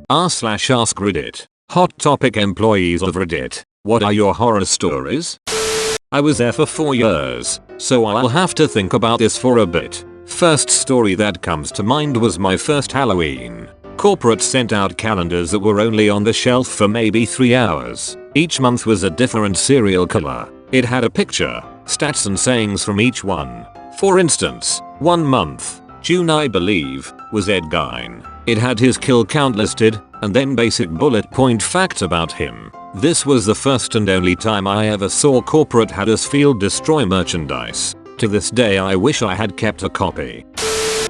r/AskReddit. Hot topic: employees of Reddit. What are your horror stories? I was there for 4 years, so I'll have to think about this for a bit. First story that comes to mind was my first Halloween. Corporate sent out calendars that were only on the shelf for maybe 3 hours. Each month was a different serial killer. It had a picture, stats and sayings from each one. For instance, one month, June I believe, was Ed Gein. It had his kill count listed, and then basic bullet point facts about him. This was the first and only time I ever saw corporate Huddersfield destroy merchandise. To this day I wish I had kept a copy.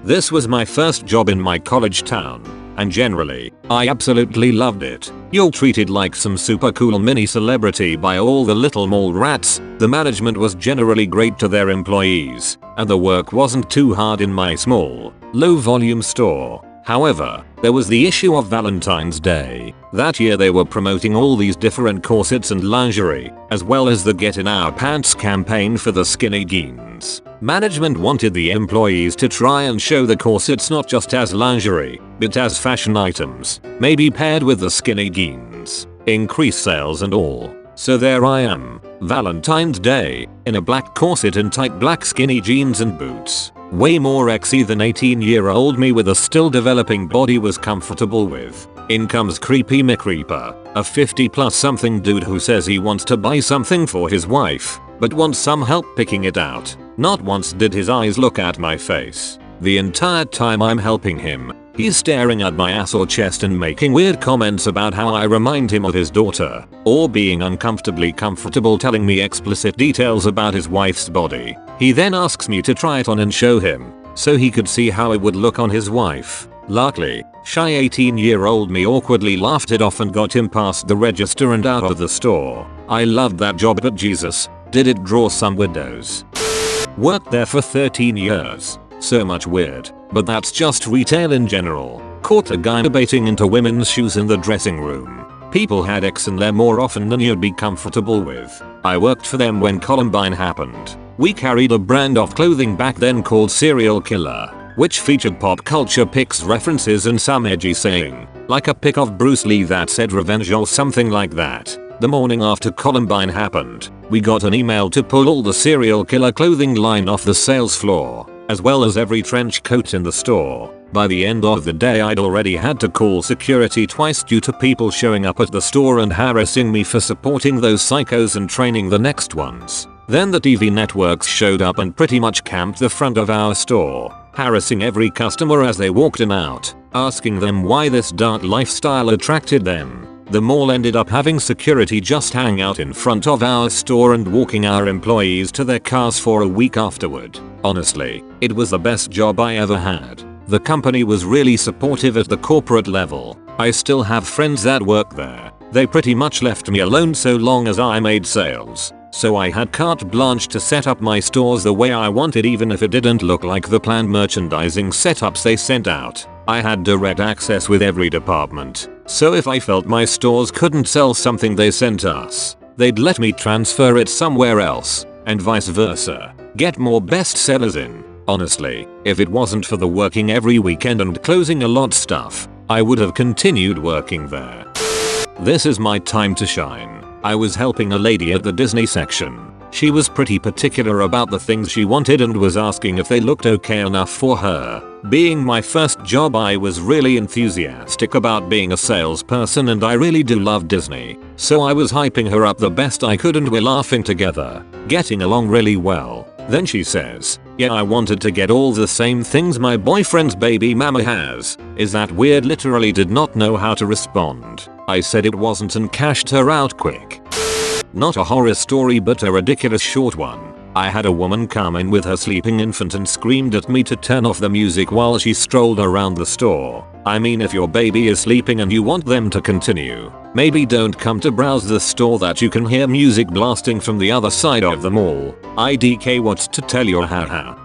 This was my first job in my college town, and generally, I absolutely loved it. You're treated like some super cool mini celebrity by all the little mall rats. The management was generally great to their employees, and the work wasn't too hard in my small, low volume store. However, there was the issue of Valentine's Day. That year they were promoting all these different corsets and lingerie, as well as the Get in Our Pants campaign for the skinny jeans. Management wanted the employees to try and show the corsets not just as lingerie, but as fashion items, maybe paired with the skinny jeans. Increase sales and all. So there I am, Valentine's Day, in a black corset and tight black skinny jeans and boots. Way more exy than 18-year-old me with a still developing body was comfortable with. In comes creepy McCreeper, a 50+ something dude who says he wants to buy something for his wife, but wants some help picking it out. Not once did his eyes look at my face. The entire time I'm helping him, he's staring at my ass or chest and making weird comments about how I remind him of his daughter, or being uncomfortably comfortable telling me explicit details about his wife's body. He then asks me to try it on and show him, so he could see how it would look on his wife. Luckily, shy 18-year-old me awkwardly laughed it off and got him past the register and out of the store. I loved that job, but Jesus, did it draw some widows. Worked there for 13 years. So much weird, but that's just retail in general. Caught a guy debating into women's shoes in the dressing room. People had X in there more often than you'd be comfortable with. I worked for them when Columbine happened. We carried a brand of clothing back then called Serial Killer, which featured pop culture pics, references and some edgy saying, like a pic of Bruce Lee that said revenge or something like that. The morning after Columbine happened, we got an email to pull all the Serial Killer clothing line off the sales floor, as well as every trench coat in the store. By the end of the day I'd already had to call security twice due to people showing up at the store and harassing me for supporting those psychos and training the next ones. Then the TV networks showed up and pretty much camped the front of our store, harassing every customer as they walked in out, asking them why this dark lifestyle attracted them. The mall ended up having security just hang out in front of our store and walking our employees to their cars for a week afterward. Honestly, it was the best job I ever had. The company was really supportive at the corporate level. I still have friends that work there. They pretty much left me alone so long as I made sales. So I had carte blanche to set up my stores the way I wanted, even if it didn't look like the planned merchandising setups they sent out. I had direct access with every department, so if I felt my stores couldn't sell something they sent us, they'd let me transfer it somewhere else, and vice versa. Get more bestsellers in. Honestly, if it wasn't for the working every weekend and closing a lot stuff, I would have continued working there. This is my time to shine. I was helping a lady at the Disney section. She was pretty particular about the things she wanted and was asking if they looked okay enough for her. Being my first job, I was really enthusiastic about being a salesperson and I really do love Disney. So I was hyping her up the best I could and we're laughing together, getting along really well. Then she says, "Yeah, I wanted to get all the same things my boyfriend's baby mama has. Is that weird?" Literally did not know how to respond. I said it wasn't and cashed her out quick. Not a horror story, but a ridiculous short one. I had a woman come in with her sleeping infant and screamed at me to turn off the music while she strolled around the store. I mean, if your baby is sleeping and you want them to continue, maybe don't come to browse the store that you can hear music blasting from the other side of the mall. IDK, what's to tell you, haha.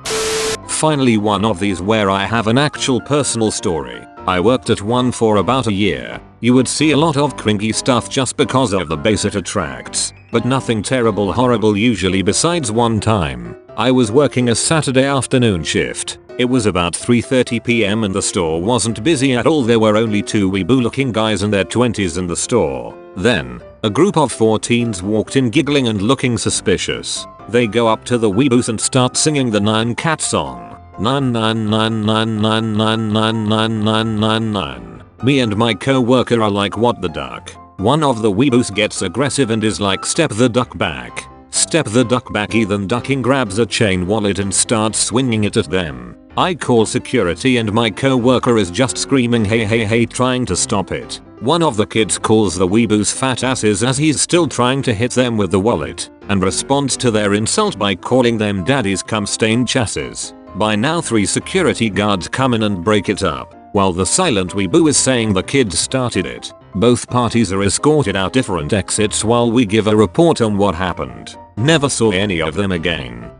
Finally, one of these where I have an actual personal story. I worked at one for about a year. You would see a lot of cringy stuff just because of the base it attracts, but nothing terrible horrible usually, besides one time. I was working a Saturday afternoon shift. It was about 3:30 p.m. and the store wasn't busy at all. There were only 2 weeboo looking guys in their 20s in the store. Then, a group of 4 teens walked in giggling and looking suspicious. They go up to the weeboos and start singing the 9 cat song. 99999999999. Me and my co-worker are like, what the duck? One of the weeboos gets aggressive and is like, step the duck back. Step the duck back. Ethan ducking grabs a chain wallet and starts swinging it at them. I call security and my co-worker is just screaming hey hey hey trying to stop it. One of the kids calls the weeboos fat asses as he's still trying to hit them with the wallet and responds to their insult by calling them daddies cum stained chassis. By now 3 security guards come in and break it up while the silent weeboo is saying the kids started it. Both parties are escorted out different exits while we give a report on what happened. Never saw any of them again.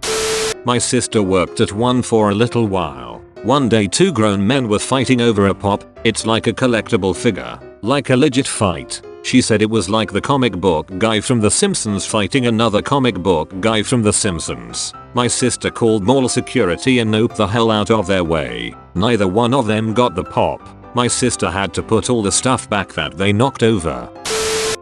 My sister worked at one for a little while. One day 2 grown men were fighting over a pop. It's like a collectible figure. Like a legit fight. She said it was like the comic book guy from The Simpsons fighting another comic book guy from The Simpsons. My sister called mall security and noped the hell out of their way. Neither one of them got the pop. My sister had to put all the stuff back that they knocked over.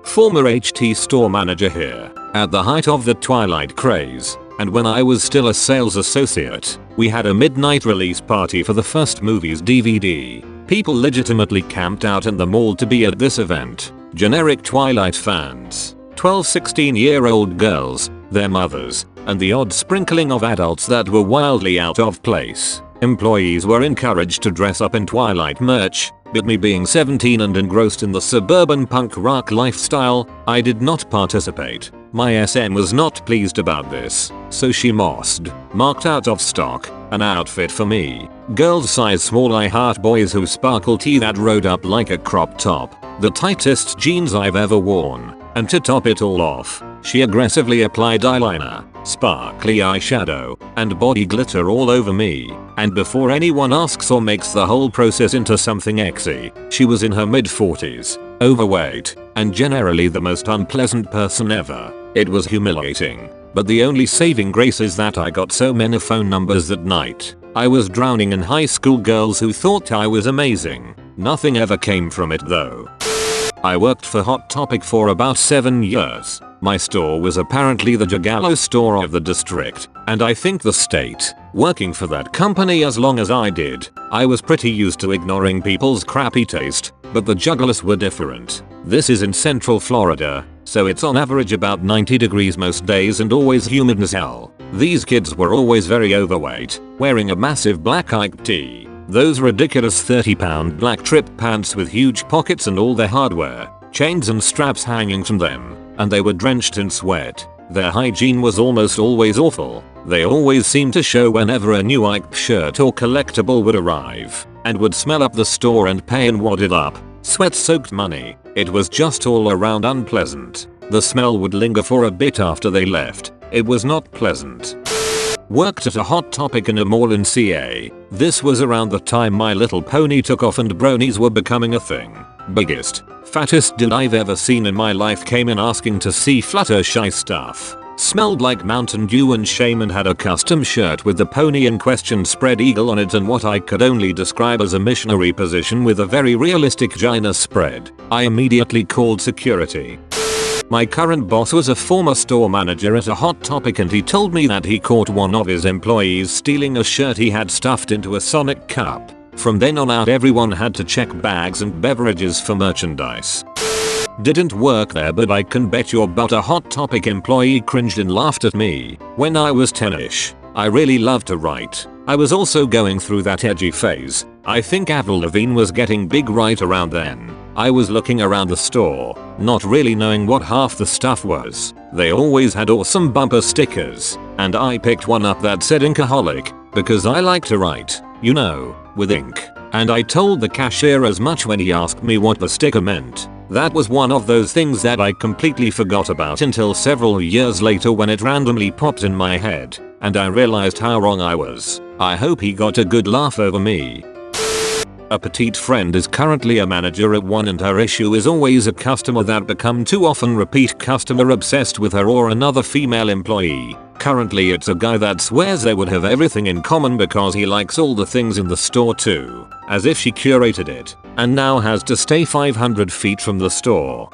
Former HT store manager here. At the height of the Twilight craze, and when I was still a sales associate, we had a midnight release party for the first movie's DVD. People legitimately camped out in the mall to be at this event. Generic Twilight fans, 12-16-year-old girls, their mothers, and the odd sprinkling of adults that were wildly out of place. Employees were encouraged to dress up in Twilight merch, but me being 17 and engrossed in the suburban punk rock lifestyle, I did not participate. My SM was not pleased about this, so she marked out of stock, an outfit for me. Girls size small. I heart boys who sparkle tee that rode up like a crop top. The tightest jeans I've ever worn. And to top it all off, she aggressively applied eyeliner, sparkly eyeshadow, and body glitter all over me. And before anyone asks or makes the whole process into something exy, she was in her mid-40s, overweight, and generally the most unpleasant person ever. It was humiliating. But the only saving grace is that I got so many phone numbers that night. I was drowning in high school girls who thought I was amazing. Nothing ever came from it though. I worked for Hot Topic for about 7 years. My store was apparently the Gigolo store of the district, and I think the state. Working for that company as long as I did, I was pretty used to ignoring people's crappy taste, but the Juggalos were different. This is in Central Florida, so it's on average about 90 degrees most days and always humid as hell. These kids were always very overweight, wearing a massive black Ike tee. Those ridiculous 30-pound black trip pants with huge pockets and all their hardware, chains and straps hanging from them, and they were drenched in sweat. Their hygiene was almost always awful. They always seemed to show whenever a new Ike shirt or collectible would arrive, and would smell up the store and pay and wad it up. Sweat-soaked money. It was just all around unpleasant. The smell would linger for a bit after they left. It was not pleasant. Worked at a Hot Topic in a mall in CA. This was around the time My Little Pony took off and bronies were becoming a thing. Biggest, fattest dude I've ever seen in my life came in asking to see Fluttershy stuff. Smelled like Mountain Dew and shame and had a custom shirt with the pony in question spread eagle on it and what I could only describe as a missionary position with a very realistic gina spread. I immediately called security. My current boss was a former store manager at a Hot Topic and he told me that he caught one of his employees stealing a shirt he had stuffed into a Sonic cup. From then on out everyone had to check bags and beverages for merchandise. Didn't work there, but I can bet your butt a Hot Topic employee cringed and laughed at me when I was 10ish. I really loved to write. I was also going through that edgy phase. I think Avril Lavigne was getting big right around then. I was looking around the store, not really knowing what half the stuff was. They always had awesome bumper stickers, and I picked one up that said Inkaholic, because I like to write, you know, with ink. And I told the cashier as much when he asked me what the sticker meant. That was one of those things that I completely forgot about until several years later when it randomly popped in my head, and I realized how wrong I was. I hope he got a good laugh over me. A petite friend is currently a manager at one and her issue is always a customer that become too often repeat customer obsessed with her or another female employee. Currently it's a guy that swears they would have everything in common because he likes all the things in the store too, as if she curated it, and now has to stay 500 feet from the store.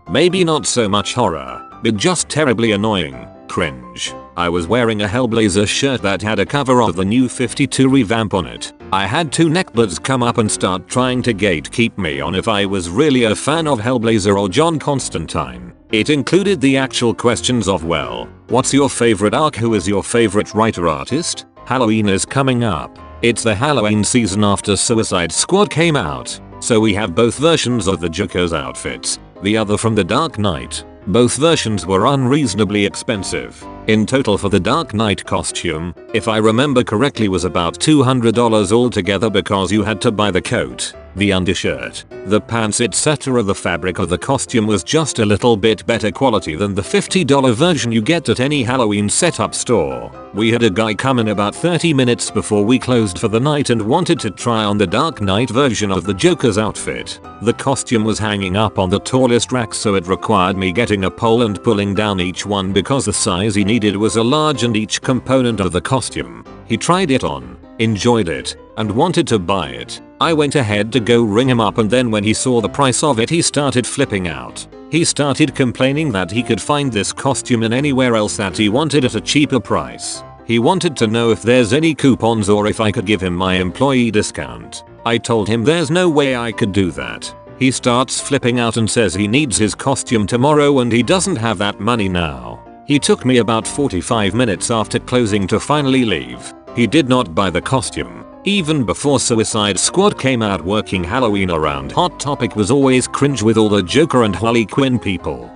Maybe not so much horror, but just terribly annoying. Cringe. I was wearing a Hellblazer shirt that had a cover of the new 52 revamp on it. I had two neckbeards come up and start trying to gatekeep me on if I was really a fan of Hellblazer or John Constantine. It included the actual questions of, well, what's your favorite arc, who is your favorite writer artist? Halloween is coming up. It's the Halloween season after Suicide Squad came out, so we have both versions of the Joker's outfits, the other from The Dark Knight. Both versions were unreasonably expensive. In total for the Dark Knight costume, if I remember correctly, was about $200 altogether because you had to buy the coat, the undershirt, the pants, etc. The fabric of the costume was just a little bit better quality than the $50 version you get at any Halloween setup store. We had a guy come in about 30 minutes before we closed for the night and wanted to try on the Dark Knight version of the Joker's outfit. The costume was hanging up on the tallest rack, so it required me getting a pole and pulling down each one because the size he needed was a large and each component of the costume. He tried it on, enjoyed it, and wanted to buy it. I went ahead to go ring him up, and then when he saw the price of it he started flipping out. He started complaining that he could find this costume in anywhere else that he wanted at a cheaper price. He wanted to know if there's any coupons or if I could give him my employee discount. I told him there's no way I could do that. He starts flipping out and says he needs his costume tomorrow and he doesn't have that money now. He took me about 45 minutes after closing to finally leave. He did not buy the costume. Even before Suicide Squad came out, working Halloween around Hot Topic was always cringe with all the Joker and Harley Quinn people.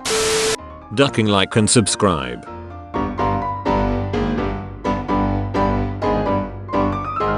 Ducking like and subscribe.